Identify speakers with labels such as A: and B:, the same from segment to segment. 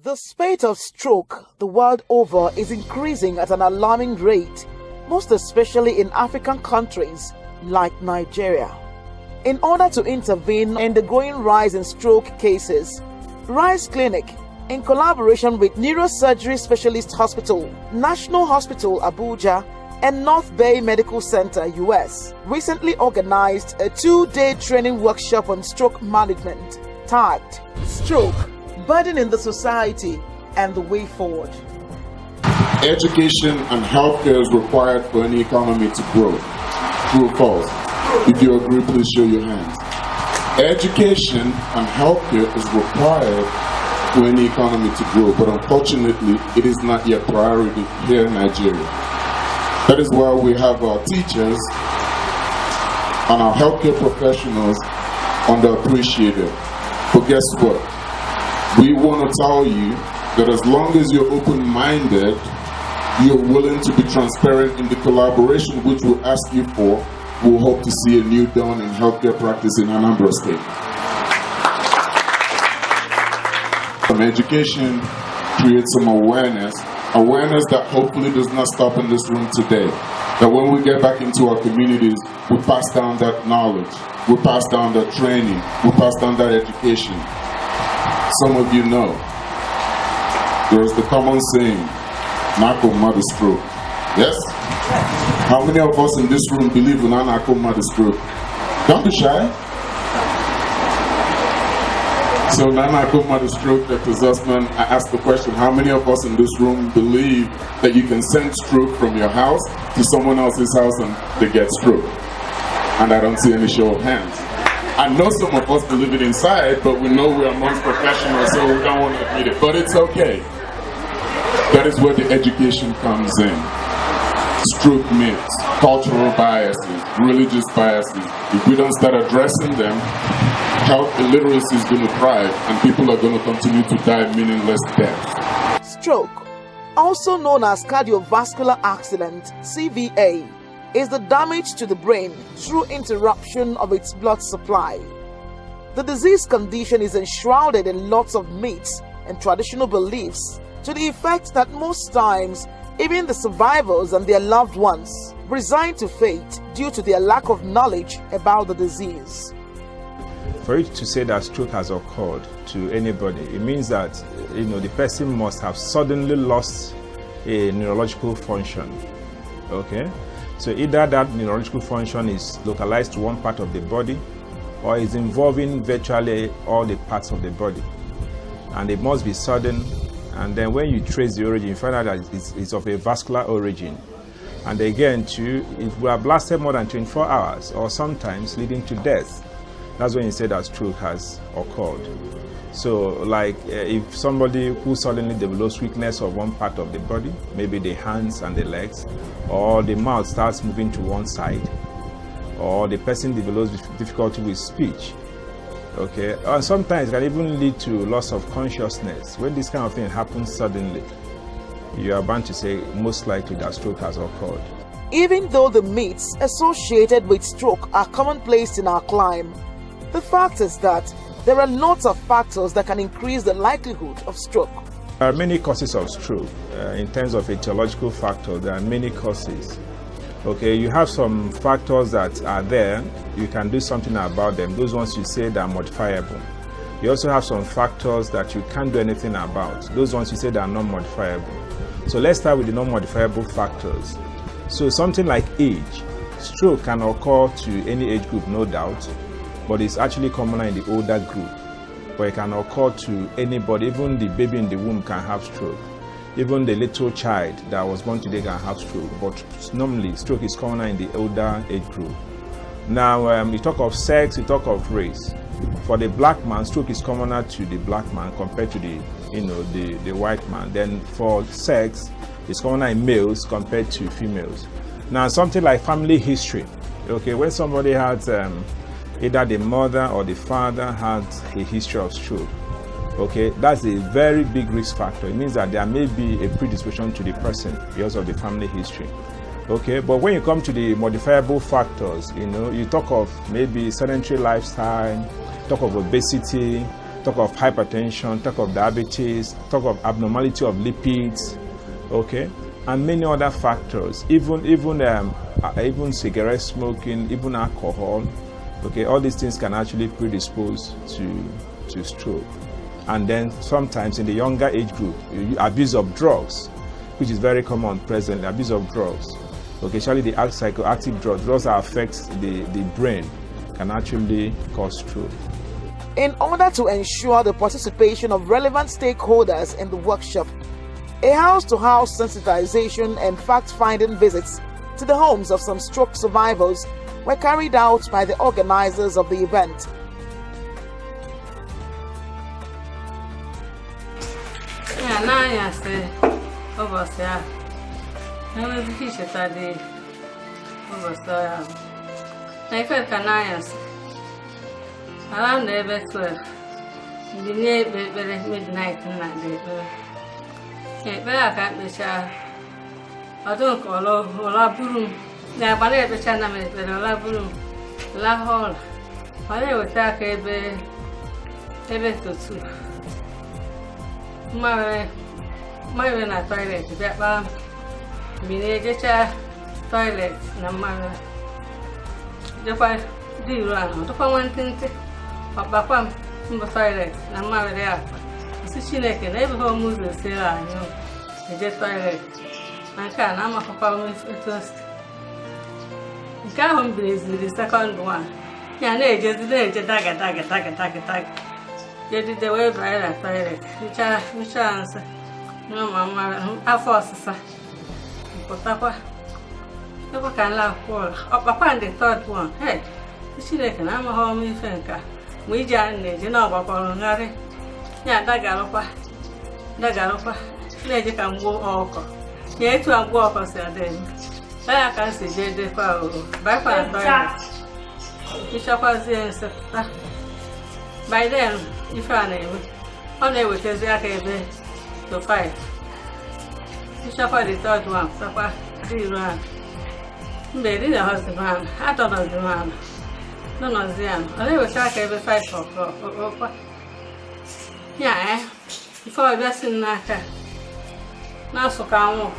A: The spate of stroke the world over is increasing at an alarming rate, most especially in African countries like Nigeria. In order to intervene in the growing rise in stroke cases, Rise Clinic, in collaboration with Neurosurgery Specialist Hospital, National Hospital Abuja, and North Bay Medical Center, US, recently organized a 2-day training workshop on stroke management tagged Stroke, Burden in the Society and the Way Forward.
B: Education and healthcare is required for any economy to grow. True or false? If you agree, please show your hands. Education and healthcare is required for any economy to grow, but unfortunately, it is not yet priority here in Nigeria. That is why we have our teachers and our healthcare professionals underappreciated. But guess what? We want to tell you that as long as you're open-minded, you're willing to be transparent in the collaboration which we'll ask you for, we'll hope to see a new dawn in healthcare practice in Anambra State. Education creates some awareness that hopefully does not stop in this room today. That when we get back into our communities, we pass down that knowledge, we pass down that training, we pass down that education. Some of you know, there's the common saying, Nako mother stroke. Yes? How many of us in this room believe in Nako mother stroke? Don't be shy. So Nako mother stroke, Dr. Zussman, I asked the question, how many of us in this room believe that you can send stroke from your house to someone else's house and they get stroke? And I don't see any show of hands. I know some of us believe it inside, but we know we're amongst professionals, so we don't want to admit it. But it's okay. That is where the education comes in. Stroke myths, cultural biases, religious biases. If we don't start addressing them, health illiteracy is going to thrive and people are going to continue to die meaningless deaths.
A: Stroke, also known as cardiovascular accident, CVA, is the damage to the brain through interruption of its blood supply. The disease condition is enshrouded in lots of myths and traditional beliefs to the effect that most times even the survivors and their loved ones resign to fate due to their lack of knowledge about the disease.
C: For it to say that stroke has occurred to anybody, it means that the person must have suddenly lost a neurological function. Okay? So either that neurological function is localized to one part of the body or is involving virtually all the parts of the body. And it must be sudden. And then when you trace the origin, you find out that it's of a vascular origin. And again, too, it will have lasted more than 24 hours or sometimes leading to death. That's when you say that stroke has occurred. So like if somebody who suddenly develops weakness of one part of the body, maybe the hands and the legs, or the mouth starts moving to one side, or the person develops difficulty with speech, okay, and sometimes it can even lead to loss of consciousness. When this kind of thing happens suddenly, you are bound to say most likely that stroke has occurred.
A: Even though the myths associated with stroke are commonplace in our climb, the fact is that there are lots of factors that can increase the likelihood of stroke.
C: There are many causes of stroke. In terms of etiological factors, there are many causes. Okay, you have some factors that are there, you can do something about them. Those ones you say that are modifiable. You also have some factors that you can't do anything about. Those ones you say that are not modifiable. So let's start with the non-modifiable factors. So something like age. Stroke can occur to any age group, no doubt, but it's actually commoner in the older group. But it can occur to anybody, even the baby in the womb can have stroke. Even the little child that was born today can have stroke, but normally stroke is commoner in the older age group. Now, we talk of sex, we talk of race. For the black man, stroke is commoner to the black man compared to the white man. Then for sex, it's commoner in males compared to females. Now, something like family history. Okay, when somebody has either the mother or the father has a history of stroke, okay, that's a very big risk factor. It means that there may be a predisposition to the person because of the family history. Okay, but when you come to the modifiable factors, you talk of maybe sedentary lifestyle, talk of obesity, talk of hypertension, talk of diabetes, talk of abnormality of lipids, okay, and many other factors, even cigarette smoking, even alcohol, okay, all these things can actually predispose to stroke. And then sometimes in the younger age group, abuse of drugs, which is very common presently, abuse of drugs, okay, especially the psychoactive drugs that affect the brain, can actually cause stroke.
A: In order to ensure the participation of relevant stakeholders in the workshop, a house-to-house sensitization and fact-finding visits to the homes of some stroke survivors were carried out by the organizers of the event.
D: Around the 12, the near midnight night. I can't be sure. I don't call La Broom. Now, but I have a channel with La Broom, La Hall. I will take a bit to two. My when I toilet, that one, miniature toilet, no matter. The five do run, the one thing. Papa, the toilet, and my there. She like an every home moves the sailor, the jet toilet. I can't, I'm a papa with first. You can't home blaze with the second one. Yeah, they just did tag. You did the way by that toilet. Which answer? No, mamma, I force, sir. Papa, you can laugh for. Papa, and the third one. Hey, she like an I'm a home in Fenka. We join you know about Polongari. Yeah, Dagaropa. Let you can go over. Yet to a walk or say then. I can see the power. By far, you shall pass the answer. By then, if I name only with his yakebe to fight. You shall find the third one, Papa, 3 run. Baby, the husband, I don't know the man. No, no, Zian. I never track every 5 o'clock. Yeah, before I was in Naka. Now, so come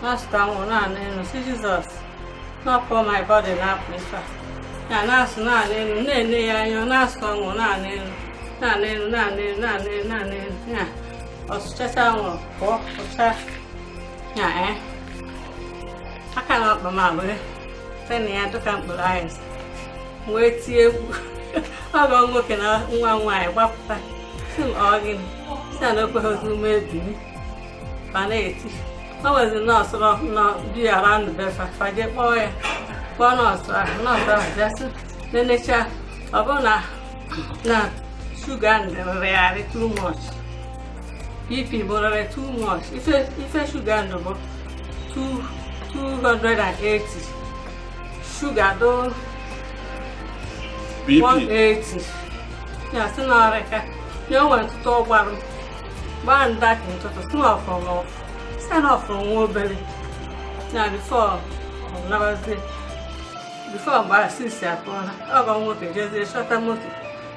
D: on, and see Jesus. Not for my body, not prefer. And that's not in, you're not strong on not in, yeah. Or stretch out or yeah, I cannot be my way. Then the end to come to eyes. Wait here. I'm going looking at one way, what some organ. Stand up with who made me. Vanity. I was not be around the bed if I get boy. One or not just the nature of honor. Now, sugar and they are too much. People are too much. If a sugar and about 280. Sugar though. 180. Yeah, so now I reckon no one to talk about one that into the small from off. Stand off from one belly. Now before my sister, I'm going to work just a short motor.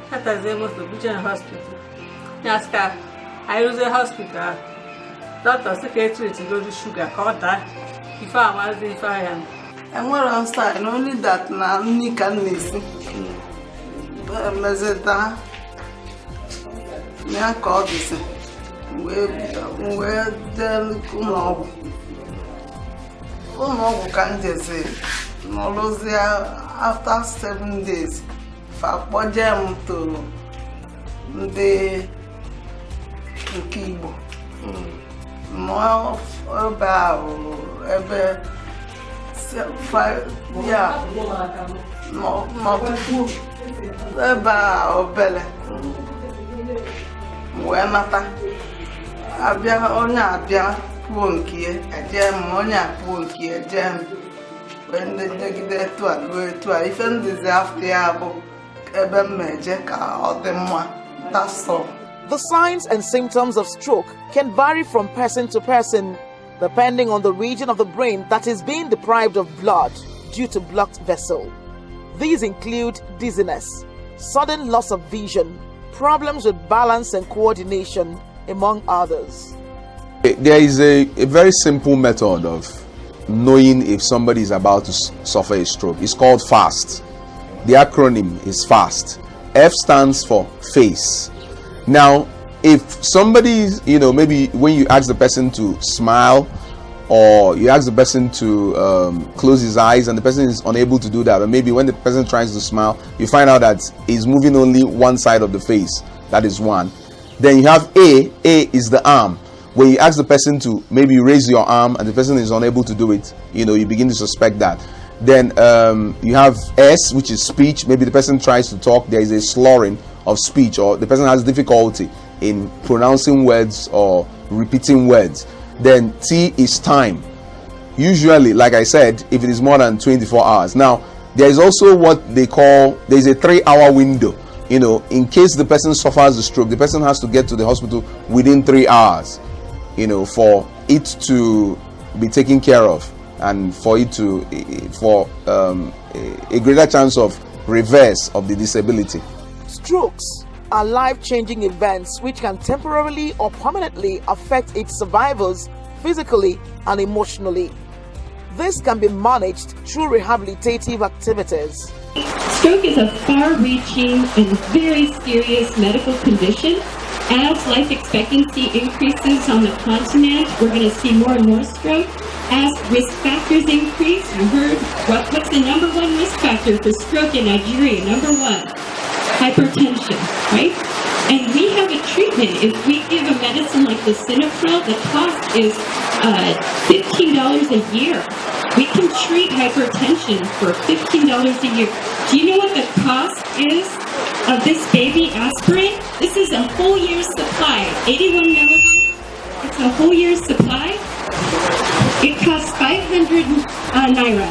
D: That is the most of the hospital. Yes, I use a hospital. Doctor secretary to go to sugar quarter. If I was if I am.
E: And what I'm saying, only that now, me can listen. Meseta, me a call this. Where the come can just say, no lose there after 7 days. For Pojam to the Kibo. More about ever 5 yeah. No, Eba obele. Mata. Abia onya abia punkie, ejem onya punkie, ejem. When the get to a even this after abo ebe meje ka odemwa. That's all.
A: The signs and symptoms of stroke can vary from person to person, depending on the region of the brain that is being deprived of blood due to blocked vessel. These include dizziness, sudden loss of vision, problems with balance and coordination, among others.
F: There is a very simple method of knowing if somebody is about to suffer a stroke. It's called FAST. The acronym is FAST. F stands for face. Now, if somebody, maybe when you ask the person to smile, or you ask the person to close his eyes and the person is unable to do that, or maybe when the person tries to smile, you find out that he's moving only one side of the face. That is one. Then you have A. A is the arm. When you ask the person to maybe raise your arm and the person is unable to do it, you begin to suspect that. Then you have S, which is speech. Maybe the person tries to talk, there is a slurring of speech, or the person has difficulty in pronouncing words or repeating words. Then T is time. Usually, like I said, if it is more than 24 hours. Now, there is also what they call, there is a 3-hour window. In case the person suffers a stroke, the person has to get to the hospital within 3 hours, for it to be taken care of, and for it to, a greater chance of reverse of the disability.
A: Strokes are life-changing events which can temporarily or permanently affect its survivors physically and emotionally. This can be managed through rehabilitative activities.
G: Stroke is a far-reaching and very serious medical condition. As life expectancy increases on the continent, we're going to see more and more stroke. As risk factors increase, you heard what's the number one risk factor for stroke in Nigeria? Number one, hypertension, right? And we have a treatment. If we give a medicine like the Synafrel, the cost is $15 a year. We can treat hypertension for $15 a year. Do you know what the cost is of this baby aspirin? This is a whole year's supply, 81 milligrams. It's a whole year's supply. It costs 500 naira.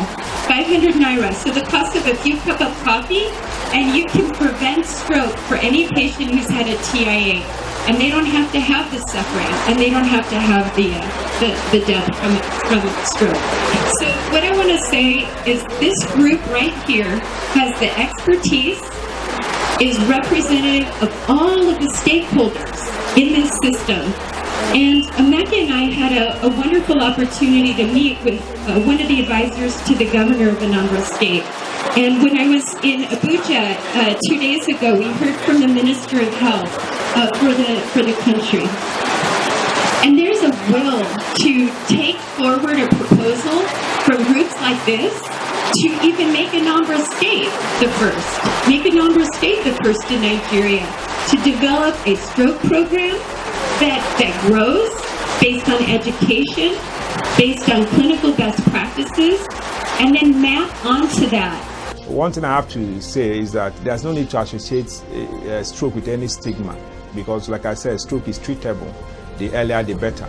G: 500 naira. So the cost of a few cups of coffee, and you can prevent stroke for any patient who's had a TIA. And they don't have to have the suffering, and they don't have to have the death from stroke. So what I want to say is this group right here has the expertise, is representative of all of the stakeholders in this system. And Ameka and I had a wonderful opportunity to meet with one of the advisors to the governor of Anambra State. And when I was in Abuja 2 days ago, we heard from the Minister of Health for the country. And there's a will to take forward a proposal from groups like this to even make Anambra State the first. Make Anambra State the first in Nigeria to develop a stroke program that grows based on education, based on clinical best practices, and then map onto that.
C: One thing I have to say is that there's no need to associate stroke with any stigma, because like I said, stroke is treatable. The earlier the better.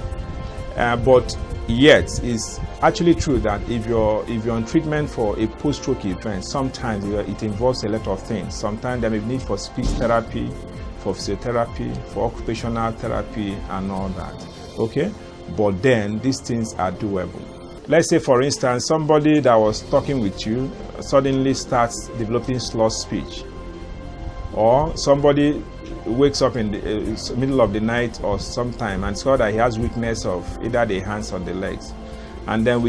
C: But yet it's actually true that if you're on treatment for a post-stroke event, sometimes it involves a lot of things. Sometimes there may be need for speech therapy, for physiotherapy, for occupational therapy, and all that. Okay? But then these things are doable. Let's say, for instance, somebody that was talking with you suddenly starts developing slurred speech, or somebody wakes up in the middle of the night or sometime and saw that he has weakness of either the hands or the legs, and then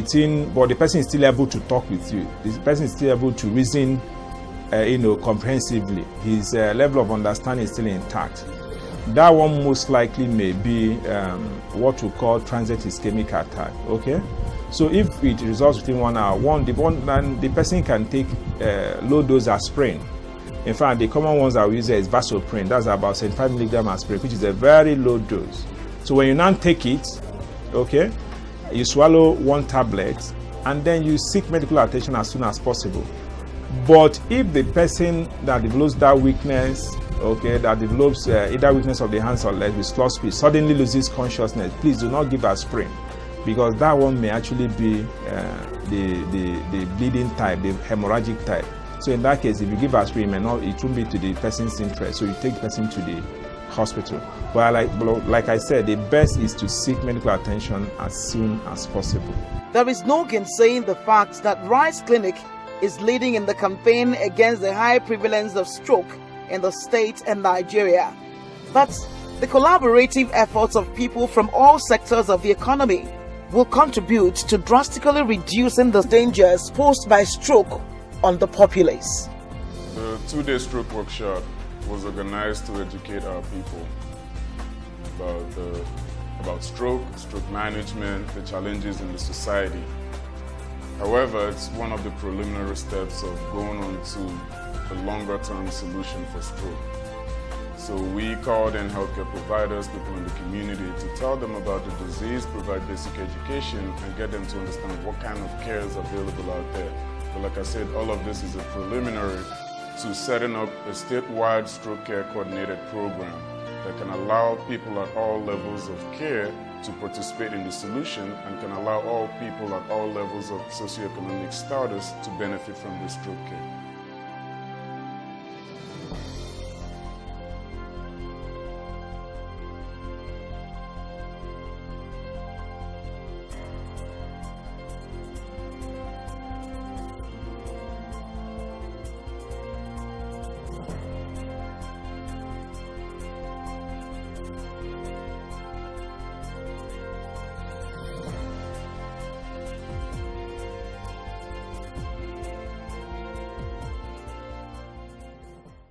C: but the person is still able to talk with you. This person is still able to reason, comprehensively. His level of understanding is still intact. That one most likely may be what we call transient ischemic attack. Okay, so if it resolves within 1 hour, then the person can take low dose aspirin. In fact, the common ones that we use is vasoprene. That's about 75 milligram aspirin, which is a very low dose. So when you now take it, okay, you swallow 1 tablet, and then you seek medical attention as soon as possible. But if the person that develops that weakness, okay, that develops either weakness of the hands or legs with slurred speech, suddenly loses consciousness, please do not give aspirin, because that one may actually be the bleeding type, the hemorrhagic type. So in that case, if you give aspirin, it won't be to the person's interest. So you take the person to the hospital. But like I said, the best is to seek medical attention as soon as possible.
A: There is no gainsaying the fact that Rice Clinic is leading in the campaign against the high prevalence of stroke in the state and Nigeria. But the collaborative efforts of people from all sectors of the economy will contribute to drastically reducing the dangers posed by stroke on the populace.
H: The two-day stroke workshop was organized to educate our people about stroke management, the challenges in the society. However, it's one of the preliminary steps of going on to the longer-term solution for stroke. So we called in healthcare providers, people in the community, to tell them about the disease, provide basic education, and get them to understand what kind of care is available out there. But like I said, all of this is a preliminary to setting up a statewide stroke care coordinated program that can allow people at all levels of care to participate in the solution and can allow all people at all levels of socioeconomic status to benefit from this stroke care.